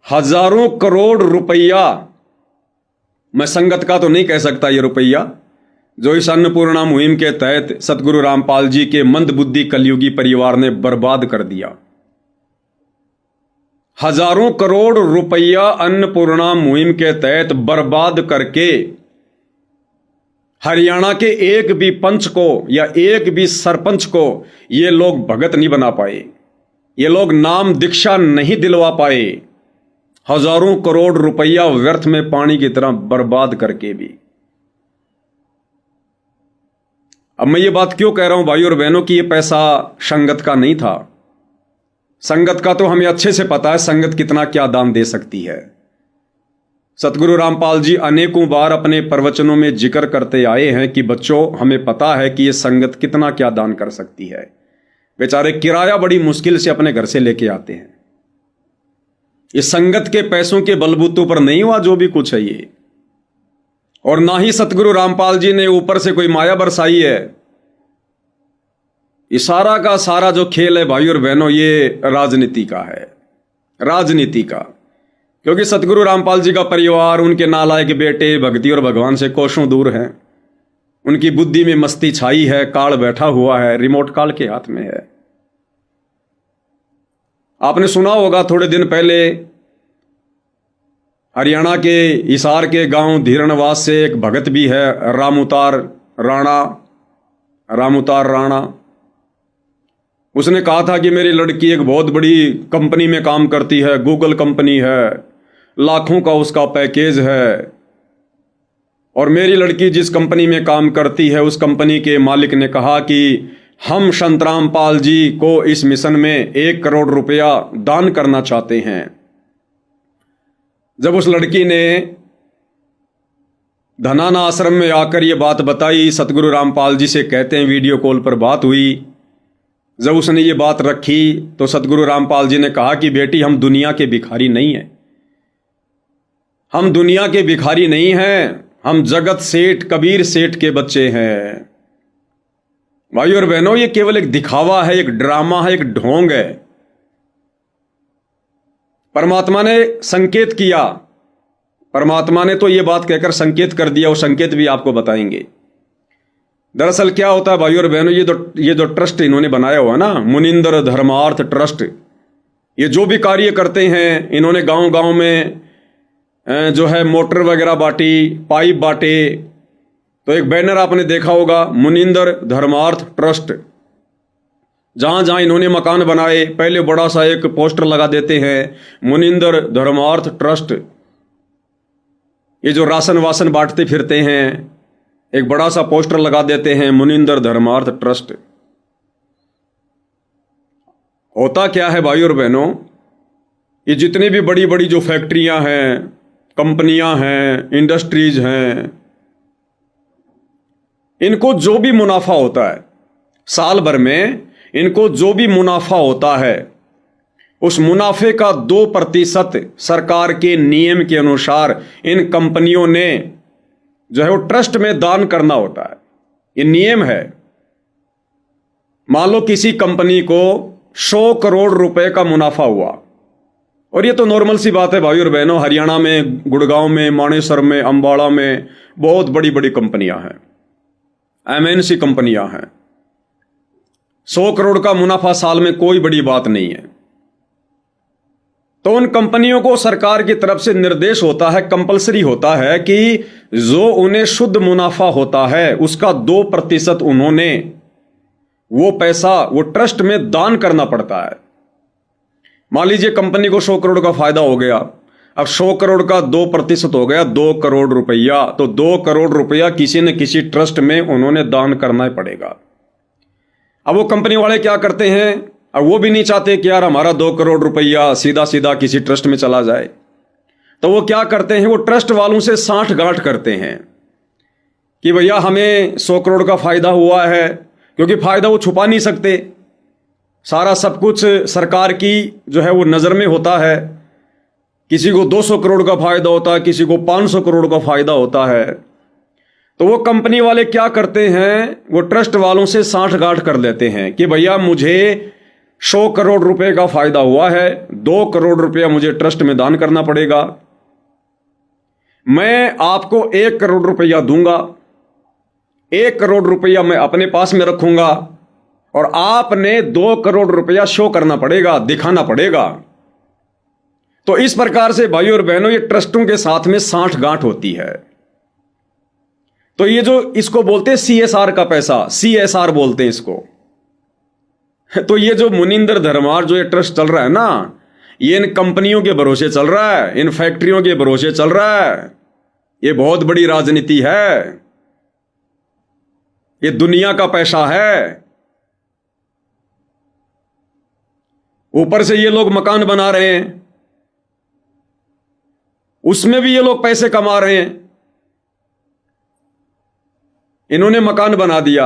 हजारों करोड़ रुपया, मैं संगत का तो नहीं कह सकता ये रुपया, जो इस अन्नपूर्णा मुहिम के तहत सतगुरु रामपाल जी के मंदबुद्धि कलयुगी परिवार ने बर्बाद कर दिया। हजारों करोड़ रुपया अन्नपूर्णा मुहिम के तहत बर्बाद करके हरियाणा के एक भी पंच को या एक भी सरपंच को ये लोग भगत नहीं बना पाए, ये लोग नाम दीक्षा नहीं दिलवा पाए। हजारों करोड़ रुपया व्यर्थ में पानी की तरह बर्बाद करके भी। अब मैं ये बात क्यों कह रहा हूं भाई और बहनों कि ये पैसा संगत का नहीं था। संगत का तो हमें अच्छे से पता है संगत कितना क्या दान दे सकती है। सतगुरु रामपाल जी अनेकों बार अपने प्रवचनों में जिक्र करते आए हैं कि बच्चों, हमें पता है कि ये संगत कितना क्या दान कर सकती है। बेचारे किराया बड़ी मुश्किल से अपने घर से लेके आते हैं। ये संगत के पैसों के बलबूतों पर नहीं हुआ जो भी कुछ है ये, और ना ही सतगुरु रामपाल जी ने ऊपर से कोई माया बरसाई है। ये सारा का सारा जो खेल है भाई और बहनों, ये राजनीति का है, राजनीति का। क्योंकि सतगुरु रामपाल जी का परिवार, उनके नालायक बेटे भक्ति और भगवान से कोसों दूर हैं। उनकी बुद्धि में मस्ती छाई है, काल बैठा हुआ है, रिमोट काल के हाथ में है। आपने सुना होगा थोड़े दिन पहले हरियाणा के हिसार के गांव धीरणवास से एक भगत भी है, रामउतार राणा। उसने कहा था कि मेरी लड़की एक बहुत बड़ी कंपनी में काम करती है, गूगल कंपनी है, लाखों का उसका पैकेज है, और मेरी लड़की जिस कंपनी में काम करती है उस कंपनी के मालिक ने कहा कि हम संत रामपाल जी को इस मिशन में 1 करोड़ रुपया दान करना चाहते हैं। जब उस लड़की ने धनाना आश्रम में आकर ये बात बताई, सतगुरु रामपाल जी से कहते हैं वीडियो कॉल पर बात हुई। जब उसने ये बात रखी तो सतगुरु रामपाल जी ने कहा कि बेटी, हम दुनिया के भिखारी नहीं हैं, हम दुनिया के भिखारी नहीं हैं, हम जगत सेठ कबीर सेठ के बच्चे हैं। भाई और बहनों, ये केवल एक दिखावा है, एक ड्रामा है, एक ढोंग है। परमात्मा ने संकेत किया, परमात्मा ने तो ये बात कहकर संकेत कर दिया, वो संकेत भी आपको बताएंगे। दरअसल क्या होता है भाई और बहनों, ये जो ट्रस्ट इन्होंने बनाया हुआ है ना, मुनिंदर धर्मार्थ ट्रस्ट, ये जो भी कार्य करते हैं, इन्होंने गांव गांव में जो है मोटर वगैरह बांटी, पाइप बांटे। तो एक बैनर आपने देखा होगा, मुनिंदर धर्मार्थ ट्रस्ट। जहां जहां इन्होंने मकान बनाए, पहले बड़ा सा एक पोस्टर लगा देते हैं, मुनिंदर धर्मार्थ ट्रस्ट। ये जो राशन वासन बांटते फिरते हैं, एक बड़ा सा पोस्टर लगा देते हैं, मुनिंदर धर्मार्थ ट्रस्ट। होता क्या है भाई और बहनों, ये जितनी भी बड़ी बड़ी जो फैक्ट्रियां हैं, कंपनियां हैं, इंडस्ट्रीज हैं, इनको जो भी मुनाफा होता है साल भर में, इनको जो भी मुनाफा होता है, उस मुनाफे का 2% सरकार के नियम के अनुसार इन कंपनियों ने जो है वो ट्रस्ट में दान करना होता है। ये नियम है। मान लो किसी कंपनी को 100 करोड़ रुपए का मुनाफा हुआ, और ये तो नॉर्मल सी बात है भाई और बहनों, हरियाणा में, गुड़गांव में, मानेसर में, अंबाला में बहुत बड़ी बड़ी कंपनियां हैं, MNC कंपनियां हैं। 100 करोड़ का मुनाफा साल में कोई बड़ी बात नहीं है। तो उन कंपनियों को सरकार की तरफ से निर्देश होता है, कंपलसरी होता है कि जो उन्हें शुद्ध मुनाफा होता है उसका 2% उन्होंने वो पैसा वो ट्रस्ट में दान करना पड़ता है। मान लीजिए कंपनी को 100 करोड़ का फायदा हो गया, अब 100 करोड़ का 2% हो गया 2 करोड़ रुपया, तो 2 करोड़ रुपया किसी न किसी ट्रस्ट में उन्होंने दान करना ही पड़ेगा। अब वो कंपनी वाले क्या करते हैं, अब वो भी नहीं चाहते कि यार हमारा 2 करोड़ रुपया सीधा सीधा किसी ट्रस्ट में चला जाए, तो वो क्या करते हैं, वो ट्रस्ट वालों से साठ गांठ करते हैं कि भैया हमें 100 करोड़ का फायदा हुआ है, क्योंकि फायदा वो छुपा नहीं सकते, सारा सब कुछ सरकार की जो है वो नज़र में होता है। किसी को 200 करोड़ का फायदा होता है, किसी को 500 करोड़ का फायदा होता है। तो वो कंपनी वाले क्या करते हैं, वो ट्रस्ट वालों से साठ गांठ कर लेते हैं कि भैया मुझे 100 करोड़ रुपए का फायदा हुआ है, 2 करोड़ रुपया मुझे ट्रस्ट में दान करना पड़ेगा। मैं आपको 1 करोड़ रुपया दूंगा, 1 करोड़ रुपया मैं अपने पास में रखूंगा और आपने 2 करोड़ रुपया शो करना पड़ेगा, दिखाना पड़ेगा। तो इस प्रकार से भाइयों और बहनों ये ट्रस्टों के साथ में साठ गांठ होती है। तो ये जो इसको बोलते हैं CSR का पैसा, CSR बोलते हैं इसको। तो ये जो मुनिंदर धर्मार जो ये ट्रस्ट चल रहा है ना, ये इन कंपनियों के भरोसे चल रहा है, इन फैक्ट्रियों के भरोसे चल रहा है। ये बहुत बड़ी राजनीति है, ये दुनिया का पैसा है। ऊपर से ये लोग मकान बना रहे हैं, उसमें भी ये लोग पैसे कमा रहे हैं। इन्होंने मकान बना दिया।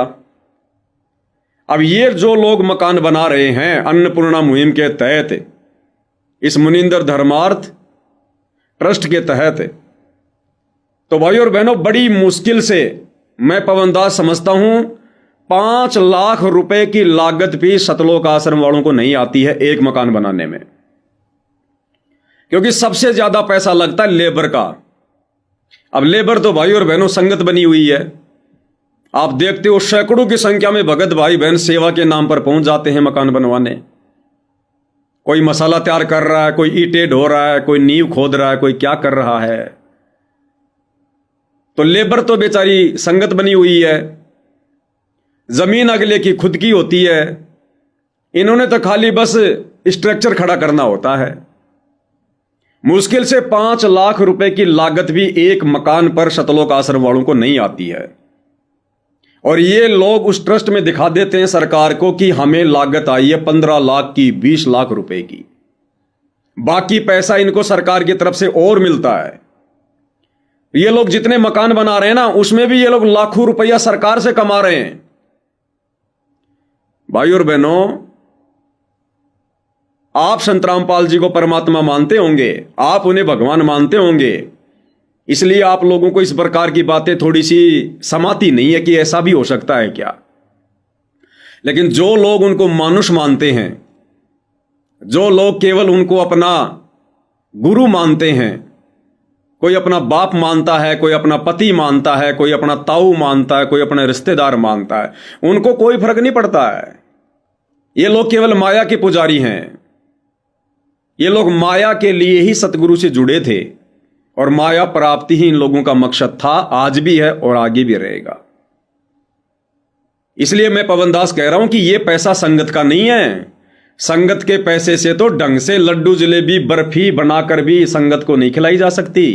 अब ये जो लोग मकान बना रहे हैं अन्नपूर्णा मुहिम के तहत, इस मुनिंदर धर्मार्थ ट्रस्ट के तहत, तो भाइयों और बहनों बड़ी मुश्किल से मैं पवन दास समझता हूं 5 लाख रुपए की लागत भी सतलोक आश्रम वालों को नहीं आती है एक मकान बनाने में, क्योंकि सबसे ज्यादा पैसा लगता है लेबर का। अब लेबर तो भाई और बहनों संगत बनी हुई है। आप देखते हो सैकड़ों की संख्या में भगत भाई बहन सेवा के नाम पर पहुंच जाते हैं मकान बनवाने। कोई मसाला तैयार कर रहा है, कोई ईंटें ढो रहा है, कोई नींव खोद रहा है, कोई क्या कर रहा है। तो लेबर तो बेचारी संगत बनी हुई है, जमीन अगले की खुद की होती है। इन्होंने तो खाली बस स्ट्रक्चर खड़ा करना होता है। मुश्किल से 5 लाख रुपए की लागत भी एक मकान पर सतलोक आश्रम वालों को नहीं आती है। और ये लोग उस ट्रस्ट में दिखा देते हैं सरकार को कि हमें लागत आई है 15 लाख की, 20 लाख रुपए की। बाकी पैसा इनको सरकार की तरफ से और मिलता है। ये लोग जितने मकान बना रहे हैं ना, उसमें भी ये लोग लाखों रुपया सरकार से कमा रहे हैं। भाई और बहनों, आप संत रामपाल जी को परमात्मा मानते होंगे, आप उन्हें भगवान मानते होंगे, इसलिए आप लोगों को इस प्रकार की बातें थोड़ी सी समाती नहीं है कि ऐसा भी हो सकता है क्या। लेकिन जो लोग उनको मानुष मानते हैं, जो लोग केवल उनको अपना गुरु मानते हैं, कोई अपना बाप मानता है, कोई अपना पति मानता है, कोई अपना ताऊ मानता है, कोई अपना रिश्तेदार मानता है, उनको कोई फर्क नहीं पड़ता है। ये लोग केवल माया के पुजारी हैं। ये लोग माया के लिए ही सतगुरु से जुड़े थे और माया प्राप्ति ही इन लोगों का मकसद था, आज भी है और आगे भी रहेगा। इसलिए मैं पवन दास कह रहा हूं कि यह पैसा संगत का नहीं है। संगत के पैसे से तो ढंग से लड्डू जलेबी बर्फी बनाकर भी संगत को नहीं खिलाई जा सकती।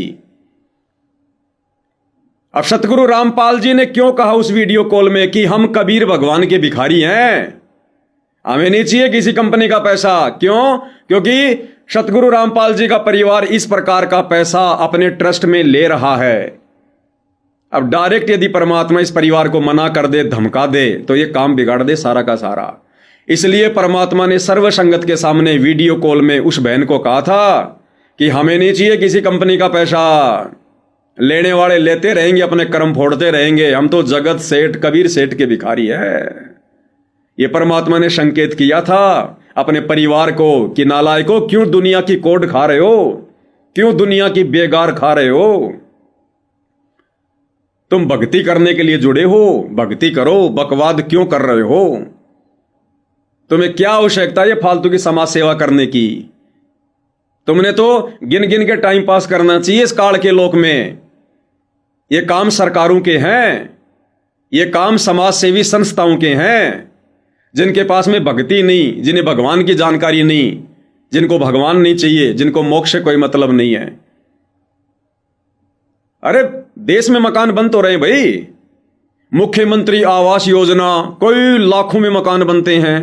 अब सतगुरु रामपाल जी ने क्यों कहा उस वीडियो कॉल में कि हम कबीर भगवान के भिखारी हैं, हमें नहीं चाहिए किसी कंपनी का पैसा। क्यों? क्योंकि सतगुरु रामपाल जी का परिवार इस प्रकार का पैसा अपने ट्रस्ट में ले रहा है। अब डायरेक्ट यदि परमात्मा इस परिवार को मना कर दे, धमका दे, तो ये काम बिगाड़ दे सारा का सारा। इसलिए परमात्मा ने सर्व संगत के सामने वीडियो कॉल में उस बहन को कहा था कि हमें नहीं चाहिए किसी कंपनी का पैसा, लेने वाले लेते रहेंगे, अपने कर्म फोड़ते रहेंगे, हम तो जगत सेठ कबीर सेठ के भिखारी है। ये परमात्मा ने संकेत किया था अपने परिवार को कि नालायकों, क्यों दुनिया की कोड खा रहे हो, क्यों दुनिया की बेगार खा रहे हो। तुम भक्ति करने के लिए जुड़े हो, भक्ति करो, बकवाद क्यों कर रहे हो। तुम्हें क्या आवश्यकता है फालतू की समाज सेवा करने की। तुमने तो गिन गिन के टाइम पास करना चाहिए इस काल के लोक में। ये काम सरकारों के हैं, ये काम समाज सेवी संस्थाओं के हैं, जिनके पास में भक्ति नहीं, जिन्हें भगवान की जानकारी नहीं, जिनको भगवान नहीं चाहिए, जिनको मोक्ष से कोई मतलब नहीं है। अरे देश में मकान बन तो रहे भाई, मुख्यमंत्री आवास योजना कोई लाखों में मकान बनते हैं,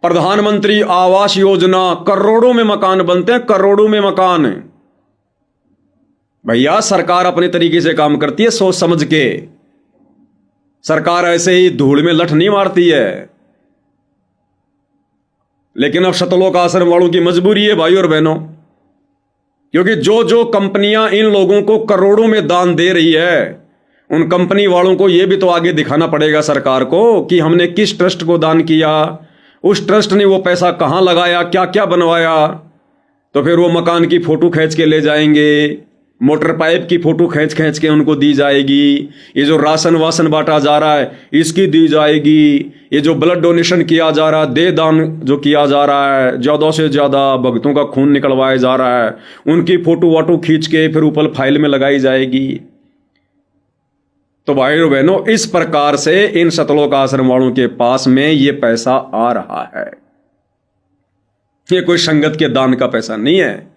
प्रधानमंत्री आवास योजना करोड़ों में मकान बनते हैं, करोड़ों में मकान। भैया सरकार अपने तरीके से काम करती है, सोच समझ के। सरकार ऐसे ही धूल में लठ नहीं मारती है। लेकिन अब सतलोक आश्रम वालों की मजबूरी है भाई और बहनों, क्योंकि जो जो कंपनियां इन लोगों को करोड़ों में दान दे रही है, उन कंपनी वालों को यह भी तो आगे दिखाना पड़ेगा सरकार को कि हमने किस ट्रस्ट को दान किया, उस ट्रस्ट ने वो पैसा कहाँ लगाया, क्या क्या बनवाया। तो फिर वो मकान की फोटो खींच के ले जाएंगे, मोटर पाइप की फोटो खींच खींच के उनको दी जाएगी, ये जो राशन वासन बांटा जा रहा है इसकी दी जाएगी, ये जो ब्लड डोनेशन किया जा रहा है, देह दान जो किया जा रहा है, ज़्यादा से ज़्यादा भक्तों का खून निकलवाया जा रहा है, उनकी फोटो वाटो खींच के फिर ऊपर फाइल में लगाई जाएगी। तो भाइयों बहनों, इस प्रकार से इन सतलोक आश्रम वालों के पास में ये पैसा आ रहा है। ये कोई संगत के दान का पैसा नहीं है।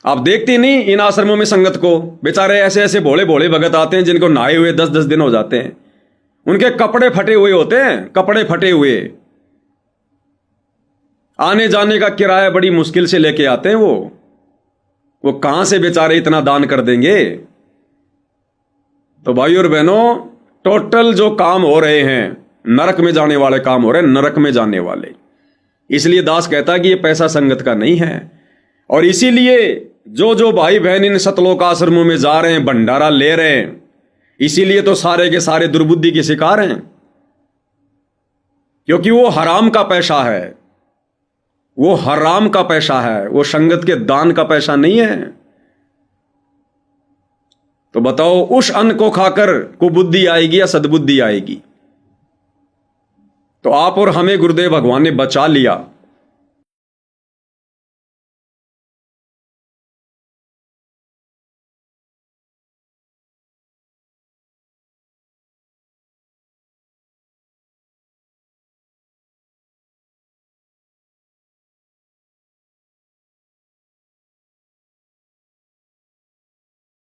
आप देखते नहीं इन आश्रमों में संगत को, बेचारे ऐसे ऐसे भोले भोले भगत आते हैं जिनको नहाए हुए 10-10 दिन हो जाते हैं, उनके कपड़े फटे हुए होते हैं, कपड़े फटे हुए, आने जाने का किराया बड़ी मुश्किल से लेके आते हैं। वो कहां से बेचारे इतना दान कर देंगे। तो भाइयों और बहनों, टोटल जो काम हो रहे हैं नरक में जाने वाले काम हो रहे हैं, नरक में जाने वाले। इसलिए दास कहता है कि ये पैसा संगत का नहीं है। और इसीलिए जो जो भाई बहन इन सतलोक आश्रमों में जा रहे हैं, भंडारा ले रहे हैं, इसीलिए तो सारे के सारे दुर्बुद्धि के शिकार हैं, क्योंकि वो हराम का पैसा है, वो हराम का पैसा है, वो संगत के दान का पैसा नहीं है। तो बताओ, उस अन्न को खाकर कुबुद्धि आएगी या सद्बुद्धि आएगी। तो आप और हमें गुरुदेव भगवान ने बचा लिया।